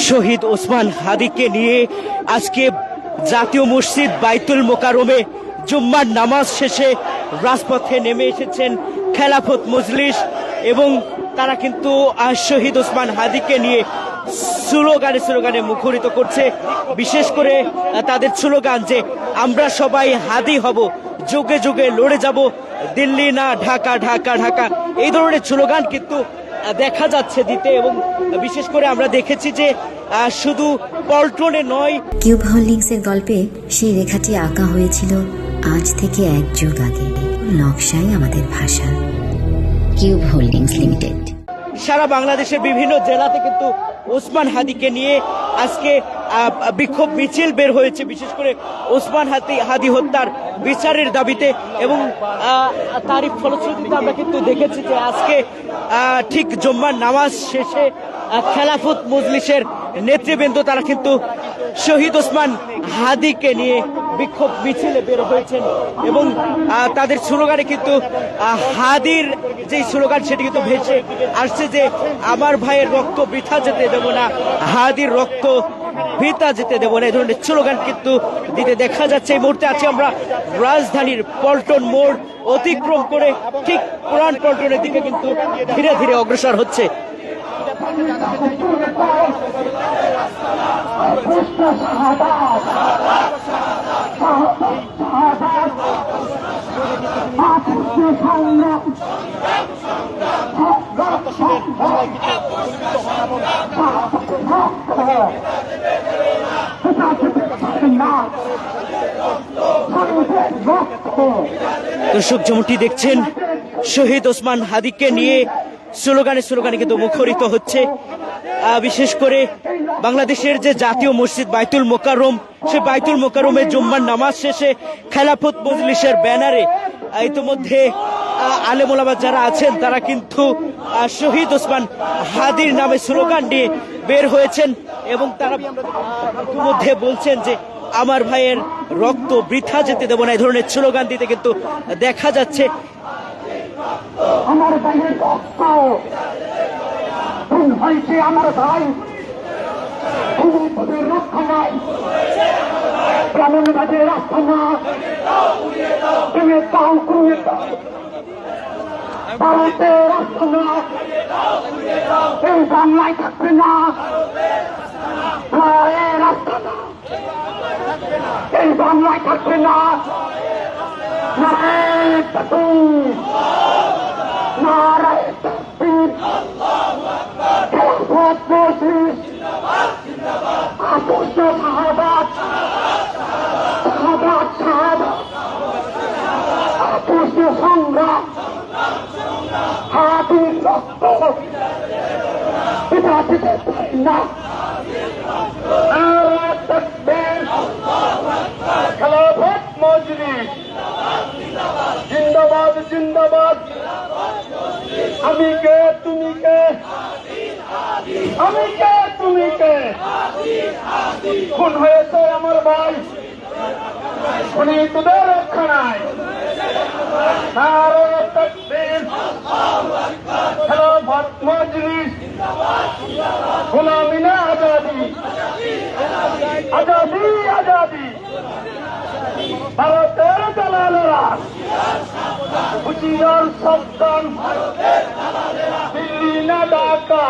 শহীদ ওসমান হাদিকে নিয়ে আজকে জাতীয় মসজিদ বাইতুল মোকাররমে জুম্মার নামাজ শেষে রাজপথে নেমে এসেছেন খেলাফত মজলিস এবং তারা কিন্তু শহীদ ওসমান হাদিকে নিয়ে স্লোগানে মুখরিত করছে। বিশেষ করে তাদের স্লোগান যে আমরা সবাই হাদি হব, যুগে যুগে লড়ে যাব, দিল্লি না ঢাকা, ঢাকা ঢাকা, এই ধরনের স্লোগান কিন্তু দেখা যাচ্ছে দিতে। এবং বিশেষ করে আমরা দেখেছি যে শুধু পল্টনে নয়, কিউব হোল্ডিংসের গল্পে সেই রেখাটি আঁকা হয়েছিল আজ থেকে 1 যুগ আগে। নকশাই আমাদের ভাষা। Cube holdings limited. সারা বাংলাদেশের বিভিন্ন জেলাতে কিন্তু ওসমান হাদিকে নিয়ে আজকে বিক্ষোভ মিছিল বের হয়েছে, বিশেষ করে ওসমান হাদি হত্যার বিচারের দাবিতে। এবং তারই ফলশ্রুতিতে আমরা কিন্তু দেখেছি যে আজকে ঠিক জুম্মার নামাজ শেষে খেলাফত মজলিসের নেতৃবৃন্দ তারা কিন্তু শহীদ ওসমান হাদিকে নিয়ে বিক্ষোভ মিছিলে বের হয়েছেন এবং তাদের স্লোগানে কিন্তু হাদির যে স্লোগান সেটি কিন্তু ভেসে আসছে যে আমার ভাইয়ের রক্ত বৃথা যেতে দেব না, হাদির রক্ত বৃথা যেতে দেব না, এই ধরনের স্লোগান কিন্তু দিতে দেখা যাচ্ছে। এই মুহূর্তে আছি আমরা রাজধানীর পল্টন মোড় অতিক্রম করে ঠিক পুরান পল্টনের দিকে কিন্তু ধীরে ধীরে অগ্রসর হচ্ছে। দর্শক যেমনটি দেখছেন শহীদ ওসমান হাদিকে নিয়ে স্লোগানে কিন্তু মুখরিত হচ্ছে। বিশেষ করে বাংলাদেশের যে জাতীয় মসজিদ বাইতুল মোকাররম, সে বাইতুল মোকাররমে জুম্মার নামাজ শেষে খেলাফত মজলিসের ব্যানারে ইতিমধ্যে আলেম ওলামা যারা আছেন তারা কিন্তু শহীদ ওসমান হাদির নামে স্লোগান নিয়ে বের হয়েছেন এবং তারা ইতিমধ্যে বলছেন যে আমার ভাইয়ের রক্ত বৃথা যেতে দেব না, এই ধরনের স্লোগান দিতে কিন্তু দেখা যাচ্ছে। আমার ভাইয়ের রক্ত হয়েছে, আমার ভাই রক্ষা নাই, গ্রামীণবাদের রাস্তা না, তুমি তাও করিয়ে দাও, ভারতের রাস্তা না, এই বাংলায় থাকবে না, রাস্তা না, এই বাংলায় থাকবে না। নারায়ণ তাকবীর, নারায়ণ তাকবীর, খেলাফত মজলিস, আদর্শ শাহাদাত, শাহাদাত শাহাদাত, আদর্শ সংগ্রাম, হাদির রক্ত এটা যেতে পারে না। নারায়ণ তাকবীর, খেলাফত মজলিস জিন্দাবাদ জিন্দাবাদ। আমি কে তুমি কে, আমি কে তুমি কে, খুন হয়েছে আমার ভাই, খুনি তোদের রক্ষা নাই। নারায়ণ তাকবীর, খেলাফত মজলিস, গোলামি না আজাদি, আজাদি আজাদি, ভারতের দালালেরা হুঁশিয়ার সাবধান, দিল্লি না ঢাকা,